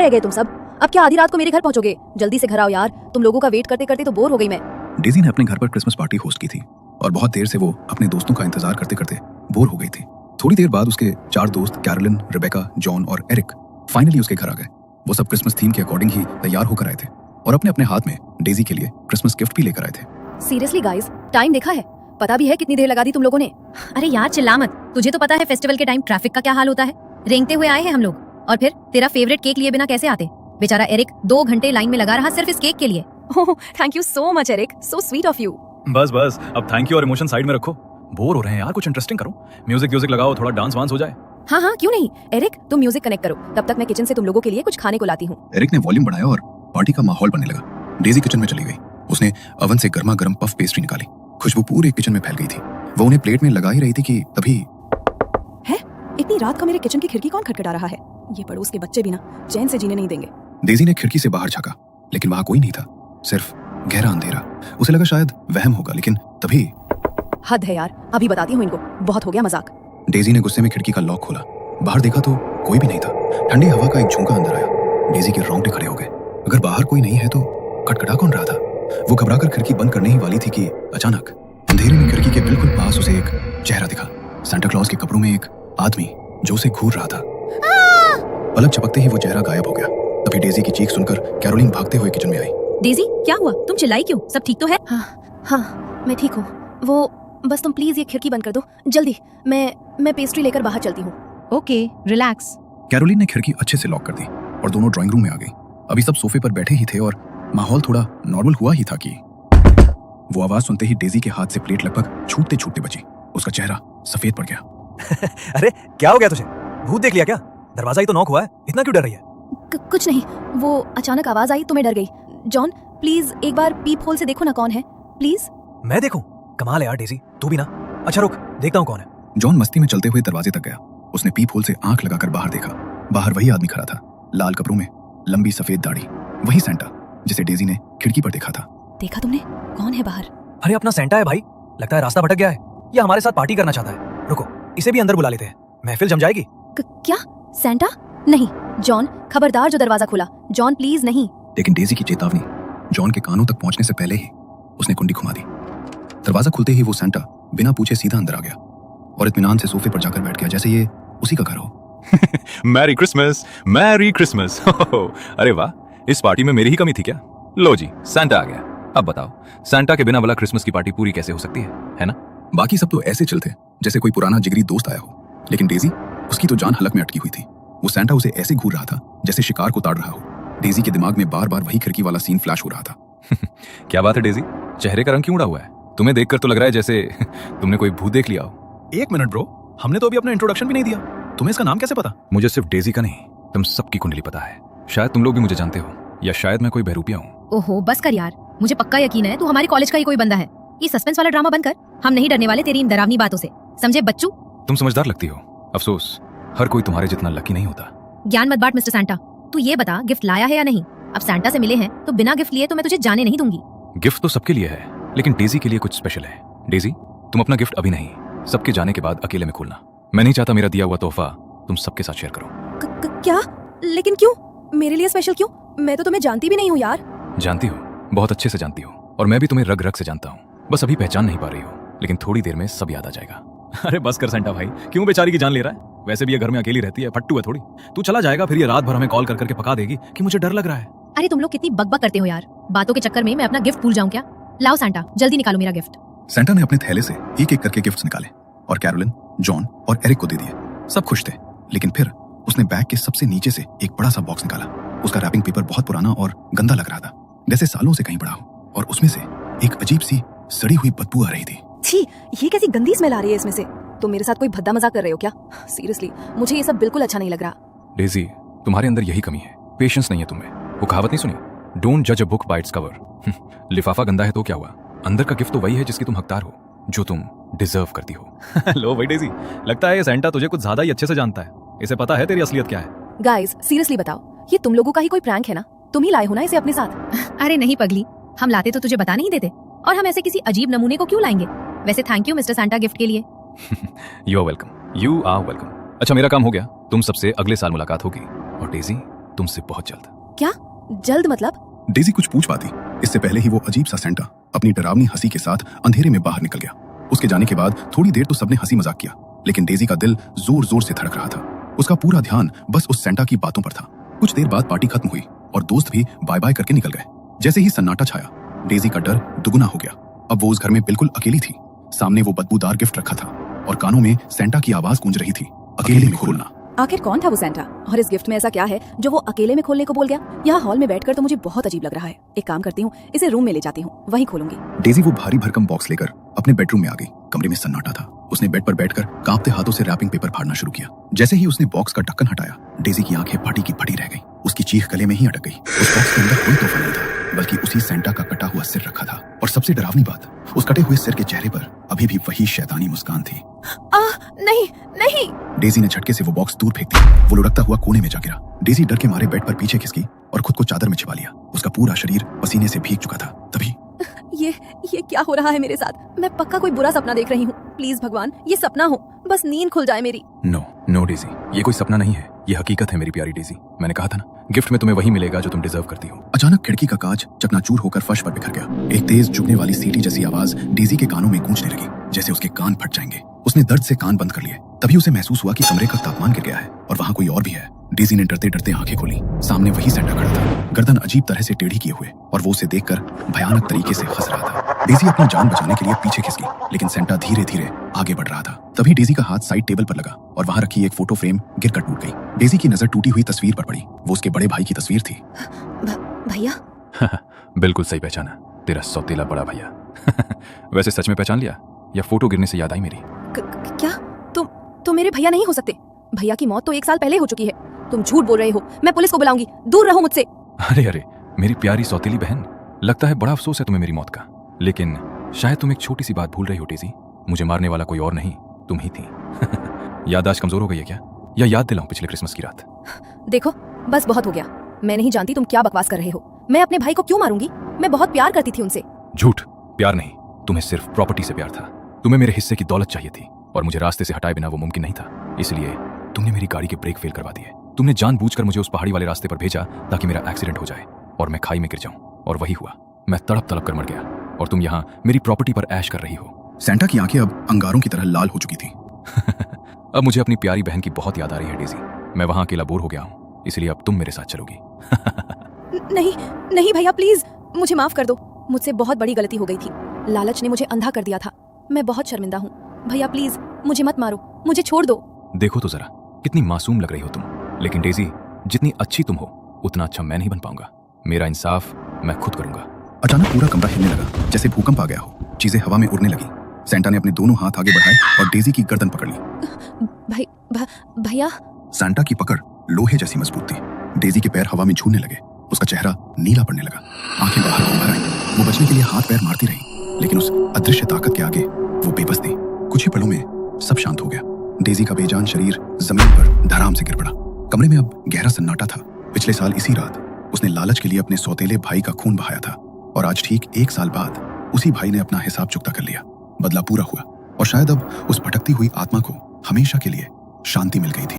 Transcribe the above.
रह गए तुम सब? अब क्या आधी रात को मेरे घर पहुंचोगे? जल्दी से घर आओ यार, तुम लोगों का वेट करते करते तो बोर हो गई मैं। डेजी ने अपने घर पर क्रिसमस पार्टी होस्ट की थी और बहुत देर से वो अपने दोस्तों का इंतजार करते करते बोर हो गई थी। थोड़ी देर बाद उसके 4 दोस्त कैरोलिन, रिबेका, जॉन और एरिक फाइनली उसके घर आ गए। वो सब क्रिसमस थीम के अकॉर्डिंग ही तैयार होकर आए थे और अपने अपने हाथ में डेजी के लिए क्रिसमस गिफ्ट भी लेकर आए थे। सीरियसली गाइस, टाइम देखा है? पता भी है कितनी देर लगा दी तुम लोगों ने? अरे यार चिल्ला मत, तुझे तो पता है फेस्टिवल के टाइम ट्रैफिक का क्या हाल होता है। रेंगते हुए आए हैं हम लोग, और फिर तेरा फेवरेट केक लिए बिना कैसे आते? बेचारा एरिक 2 घंटे लाइन में लगा रहा सिर्फ इस केक के लिए। Oh thank you so much Eric, so sweet of you. बस बस, अब थैंक यू और इमोशन साइड में रखो। बोर हो रहे हैं यार, कुछ इंटरेस्टिंग करो। म्यूजिक लगाओ, थोड़ा डांस वांस हो जाए। हाँ हाँ क्यों नहीं। एरिक तुम म्यूजिक कनेक्ट करो, तब तक मैं किचन से तुम लोगों के लिए कुछ खाने को लाती हूँ। एरिक ने वॉल्यूम बढ़ाया और पार्टी का माहौल बनने लगा। डेजी किचन में चली गई। उसने ओवन से गर्मा गर्म पफ पेस्ट्री निकाली। खुशबू पूरे किचन में फैल गई थी। वो उन्हें प्लेट में लगा ही रही थी कि तभी है, इतनी रात को मेरे किचन की खिड़की कौन खटखटा रहा है? ये पड़ोस के बच्चे भी ना चैन से जीने नहीं देंगे। डेजी ने खिड़की से बाहर झांका, लेकिन वहां कोई नहीं था, सिर्फ गहरा अंधेरा। उसे लगा शायद वहम होगा, लेकिन तभी हद है यार, अभी बताती हूँ इनको, बहुत हो गया मजाक। डेजी ने गुस्से में खिड़की का लॉक खोला। बाहर देखा तो कोई भी नहीं था। ठंडी हवा का एक झोंका अंदर आया। डेजी के रोंगटे खड़े हो गए। अगर बाहर कोई नहीं है तो खटखटा कौन रहा था? वो घबराकर खिड़की बंद करने ही वाली थी कि अचानक अंधेरे में खिड़की के बिल्कुल पास उसे एक चेहरा दिखा। सांता क्लॉज के कपड़ों में एक आदमी जो उसे घूर रहा था। पलक झपकते ही वो चेहरा गायब हो गया। तभी डेजी की चीख सुनकर कैरोलिन भागते हुए किचन में आई। डेजी क्या हुआ? तुम चिल्लाई क्यों? सब ठीक तो है? हाँ मैं ठीक हूँ। वो बस तुम प्लीज ये खिड़की बंद कर दो जल्दी। मैं पेस्ट्री लेकर बाहर चलती हूँ। Okay relax. कैरोलिन ने खिड़की अच्छे से लॉक कर दी और दोनों ड्राइंग रूम में आ गई। अभी सब सोफे पर बैठे ही थे और माहौल थोड़ा नॉर्मल हुआ ही था कि वो आवाज सुनते ही डेजी के हाथ से प्लेट लगभग छूटते छूटते बची। उसका चेहरा सफेद पड़ गया। अरे क्या हो गया तुझे? भूत देख लिया क्या? दरवाजा ही तो नॉक हुआ है, इतना क्यों डर रही है? कुछ नहीं, वो अचानक आवाज आई तो मैं डर गई। जॉन प्लीज एक बार पीप होल से देखो ना कौन है, प्लीज। मैं देखूं? कमाल है यार डेजी, तू भी ना। अच्छा रुक, देखता हूँ कौन है। जॉन मस्ती में चलते हुए दरवाजे तक गया। उसने पीप होल से आंख लगाकर बाहर देखा। बाहर वही आदमी खड़ा था, लाल कपड़ों में, लंबी सफेद दाढ़ी। वही सेंटा जिसे डेजी ने खिड़की पर देखा था। देखा तुमने? कौन है बाहर? अरे अपना सेंटा है भाई। लगता है रास्ता भटक गया है या हमारे साथ पार्टी करना चाहता है। रुको, इसे भी अंदर बुला लेते हैं, महफिल जम जाएगी। क्या सेंटा? नहीं जॉन, खबरदार जो दरवाजा खुला। जॉन प्लीज नहीं। लेकिन डेजी की चेतावनी जॉन के कानों तक पहुंचने से पहले ही उसने कुंडी घुमा दी। दरवाजा खुलते ही वो सेंटा बिना पूछे सीधा अंदर आ गया और इत्मीनान से सोफे पर जाकर बैठ गया, जैसे ये उसी का घर हो। Merry Christmas, merry Christmas. अरे वाह, इस पार्टी में मेरी ही कमी थी क्या? लो जी, सांता आ गया। अब बताओ, सांता के बिना भला क्रिसमस की पार्टी पूरी कैसे हो सकती है ना? बाकी सब तो ऐसे चलते जैसे कोई पुराना जिगरी दोस्त आया हो, लेकिन डेजी, उसकी तो जान हलक में अटकी हुई थी। वो सांता उसे ऐसे घूर रहा था जैसे शिकार को ताड़ रहा हो। डेजी के दिमाग में बार बार वही खिड़की वाला सीन फ्लैश हो रहा था। क्या बात है डेजी, चेहरे का रंग क्यों उड़ा हुआ है? तुम्हें देखकर तो लग रहा है जैसे तुमने कोई भूत देख लिया हो। एक मिनट ब्रो, हमने तो अभी अपना इंट्रोडक्शन भी नहीं दिया। तुम्हें इसका नाम कैसे पता? मुझे सिर्फ डेजी का नहीं, तुम सबकी कुंडली पता है। शायद तुम लोग भी मुझे जानते हो, या शायद मैं कोई बहरूपिया हूँ। ओहो बस कर यार, मुझे पक्का यकीन है तू हमारे कॉलेज का ही कोई बंदा है। ये सस्पेंस वाला ड्रामा बंद कर, हम नहीं डरने वाले तेरी इन डरावनी बातों से, समझे बच्चू? तुम समझदार लगती हो। अफसोस, हर कोई तुम्हारे जितना लकी नहीं होता। ज्ञान मत बांट मिस्टर सांता। तू ये बता, गिफ्ट लाया है या नहीं? अब सांता से मिले हैं तो बिना गिफ्ट लिए तो मैं तुझे जाने नहीं दूंगी। गिफ्ट तो सबके लिए है, लेकिन डेजी के लिए कुछ स्पेशल है। डेजी, तुम अपना गिफ्ट अभी नहीं, सबके जाने के बाद अकेले में खोलना। मैं नहीं चाहता मेरा दिया हुआ तोहफा तुम सबके साथ शेयर करो। क्या? लेकिन क्यों? मेरे लिए स्पेशल क्यों? मैं तो तुम्हें जानती भी नहीं हूँ यार। जानती हो, बहुत अच्छे से जानती हो, और मैं भी तुम्हें रग रग से जानता हूँ। बस अभी पहचान नहीं पा रही हो, लेकिन थोड़ी देर में सब याद आ जाएगा। अरे बस कर सेंटा भाई, क्यों बेचारी की जान ले रहा है? वैसे भी ये घर में अकेली रहती है, फट्टू है थोड़ी। तू चला जाएगा फिर ये रात भर हमें कॉल कर करके पका देगी कि मुझे डर लग रहा है। अरे तुम लोग कितनी बकबक करते हो यार, बातों के चक्कर में मैं अपना गिफ्ट भूल जाऊं क्या? लाओ सांता, जल्दी निकालो मेरा गिफ्ट। सेंटा ने अपने थैले से एक एक करके गिफ्ट्स निकाले और कैरोलिन, जॉन और एरिक को दे दिए। सब खुश थे, लेकिन फिर उसने बैग के सबसे नीचे से एक बड़ा सा बॉक्स निकाला। उसका रैपिंग पेपर बहुत पुराना और गंदा लग रहा था, जैसे सालों से कहीं पड़ा हो, और उसमें से एक अजीब सी सड़ी हुई बदबू आ रही थी। छी, ये कैसी गंदी स्मेल आ रही है इसमें से। तुम मेरे साथ कोई भद्दा मजाक कर रहे हो क्या? सीरियसली मुझे ये सब बिल्कुल अच्छा नहीं लग रहा। डेजी, तुम्हारे अंदर यही कमी है, पेशेंस नहीं है तुम्हें। वो कहावत नहीं सुनी, डोंट जज a book by its cover. लिफाफा गंदा है तो क्या हुआ, अंदर का गिफ्ट तो वही है जिसकी तुम हकदार हो, जो तुम डिजर्व करती हो। लो भाई डेजी, लगता है ये सेंटा तुझे कुछ ज्यादा ही अच्छे से जानता है। इसे पता है तेरी असलियत क्या है। गाइस सीरियसली बताओ, ये तुम लोगों का ही कोई प्रैंक है ना? तुम ही लाए हो ना इसे अपने साथ? अरे नहीं पगली, हम लाते तो तुझे बता नहीं देते, और हम ऐसे किसी अजीब नमूने को क्यों लाएंगे? वैसे thank you mister Santa gift के लिए। You are welcome, you are welcome. अच्छा मेरा काम हो गया, तुम सबसे अगले साल मुलाकात होगी। और डेजी, तुमसे बहुत जल्द। क्या जल्द मतलब? डेजी कुछ पूछ पाती इससे पहले ही वो अजीब सा सेंटा अपनी डरावनी हंसी के साथ अंधेरे में बाहर निकल गया। उसके जाने के बाद थोड़ी देर तो सबने हंसी मजाक किया, लेकिन डेजी का दिल जोर जोर से धड़क रहा था। उसका पूरा ध्यान बस उस सेंटा की बातों पर था। कुछ देर बाद पार्टी खत्म हुई और दोस्त भी बाय बाय करके निकल गए। जैसे ही सन्नाटा छाया, डेजी का डर दुगुना हो गया। अब वो उस घर में बिल्कुल अकेली थी। सामने वो बदबूदार गिफ्ट रखा था और कानों में सेंटा की आवाज गूंज रही थी, अकेले में खोलना। आखिर कौन था वो सेंटा, और इस गिफ्ट में ऐसा क्या है जो वो अकेले में खोलने को बोल गया? यहाँ हॉल में बैठकर तो मुझे बहुत अजीब लग रहा है। एक काम करती हूँ, इसे रूम में ले जाती हूँ, वहीं खोलूंगी। डेजी वो भारी भरकम बॉक्स लेकर अपने बेडरूम में आ गई। कमरे में सन्नाटा था। उसने बेड पर बैठकर कांपते हाथों से रैपिंग पेपर फाड़ना शुरू किया। जैसे ही उसने बॉक्स का ढक्कन हटाया, डेजी की आंखें फटी की फटी रह गई। उसकी चीख गले में ही अटक गई। उस बॉक्स के अंदर कोई तोहफा नहीं था, बल्कि उसी सेंटा का कटा हुआ सिर रखा था। और सबसे डरावनी बात, उस कटे हुए सिर के चेहरे पर अभी भी वही शैतानी मुस्कान थी। नहीं नहीं। डेजी ने झटके से वो बॉक्स दूर फेंक दी। वो लुढ़कता हुआ कोने में जा गिरा। डेजी डर के मारे बेड पर पीछे खिसकी और खुद को चादर में छिपा लिया। उसका पूरा शरीर पसीने से भीग चुका था। तभी ये क्या हो रहा है मेरे साथ? मैं पक्का कोई बुरा सपना देख रही हूँ। प्लीज भगवान, ये सपना हो, बस नींद खुल जाए मेरी। नो डेजी, ये कोई सपना नहीं है, ये हकीकत है मेरी प्यारी डेजी। मैंने कहा था ना, गिफ्ट में तुम्हें वही मिलेगा जो तुम डिजर्व करती हो। अचानक खिड़की का कांच चकनाचूर होकर फर्श पर बिखर गया। एक तेज चुभने वाली सीटी जैसी आवाज डेजी के कानों में गूंजने लगी, जैसे उसके कान फट जाएंगे। उसने दर्द से कान बंद कर लिए। तभी उसे महसूस हुआ कि कमरे का तापमान गिर गया है और वहां कोई और भी है। डेजी ने डरते डरते आंखें खोली। सामने वही सेंटा खड़ा था, गर्दन अजीब तरह से टेढ़ी किए हुए, और वो उसे देखकर भयानक तरीके से हंस रहा था। डेजी अपनी जान बचाने के लिए पीछे खिसकी, लेकिन सेंटा धीरे धीरे आगे बढ़ रहा था। तभी डेजी का हाथ साइड टेबल पर लगा और वहां रखी एक फोटो फ्रेम गिरकर टूट गई। डेजी की नजर टूटी हुई तस्वीर पर पड़ी। वो उसके बड़े भाई की तस्वीर थी। भैया? बिल्कुल सही पहचाना, तेरा सौतेला बड़ा भैया। वैसे सच में पहचान लिया या फोटो गिरने से याद आई मेरी? क्या तुम मेरे भैया नहीं हो सकते? भैया की मौत तो 1 साल पहले हो चुकी है। तुम झूठ बोल रहे हो। मैं पुलिस को बुलाऊंगी, दूर रहो मुझसे। अरे मेरी प्यारी सौतेली बहन, लगता है बड़ा अफसोस है तुम्हें मेरी मौत का, लेकिन शायद तुम एक छोटी सी बात भूल रही हो डेजी। मुझे मारने वाला कोई और नहीं, तुम ही थी। याददाश्त कमजोर हो गई है क्या? या याद दिलाऊं पिछले क्रिसमस की रात? देखो, बस बहुत हो गया। मैं नहीं जानती तुम क्या बकवास कर रहे हो। मैं अपने भाई को क्यों मारूंगी? मैं बहुत प्यार करती थी उनसे। झूठ, प्यार नहीं, तुम्हें सिर्फ प्रॉपर्टी से प्यार था। तुम्हें मेरे हिस्से की दौलत चाहिए थी और मुझे रास्ते से हटाए बिना वो मुमकिन नहीं था। इसलिए तुमने मेरी गाड़ी के ब्रेक फेल करवा दिए। तुमने जानबूझकर मुझे उस पहाड़ी वाले रास्ते पर भेजा ताकि मेरा एक्सीडेंट हो जाए और मैं खाई में गिर जाऊं, और वही हुआ। मैं तड़प तड़प कर मर गया और तुम यहाँ मेरी प्रॉपर्टी पर ऐश कर रही हो। सेंटा की आंखें अब अंगारों की तरह लाल हो चुकी थी। अब मुझे अपनी प्यारी बहन की बहुत याद आ रही है डेजी। मैं वहां अकेला बोर हो गया हूं, इसलिए अब तुम मेरे साथ चलोगी। नहीं भैया, प्लीज मुझे माफ कर दो। मुझसे बहुत बड़ी गलती हो गई थी। लालच ने मुझे अंधा कर दिया था। मैं बहुत शर्मिंदा हूँ। भैया प्लीज मुझे मत मारो, मुझे छोड़ दो। देखो तो जरा, कितनी मासूम लग रही हो तुम। लेकिन डेजी, जितनी अच्छी तुम हो उतना अच्छा मैं नहीं बन पाऊंगा। मेरा इंसाफ मैं खुद करूंगा। अचानक पूरा कमरा हिलने लगा, जैसे भूकंप आ गया हो। चीजें हवा में उड़ने लगी। सेंटा ने अपने दोनों हाथ आगे बढ़ाए और डेजी की गर्दन पकड़ ली। भैया? सेंटा की पकड़ लोहे जैसी मजबूत थी। डेजी के पैर हवा में झूलने लगे। उसका चेहरा नीला पड़ने लगा, आंखें बाहर को भर आई। वो बचने के लिए हाथ पैर मारती रही, लेकिन उस अदृश्य ताकत के आगे वो बेबस थी। कुछ ही पलों में सब शांत हो गया। डेजी का बेजान शरीर जमीन पर धड़ाम से गिर पड़ा। कमरे में अब गहरा सन्नाटा था। पिछले साल इसी रात उसने लालच के लिए अपने सौतेले भाई का खून बहाया था, और आज ठीक 1 साल बाद उसी भाई ने अपना हिसाब चुकता कर लिया। बदला पूरा हुआ, और शायद अब उस भटकती हुई आत्मा को हमेशा के लिए शांति मिल गई थी।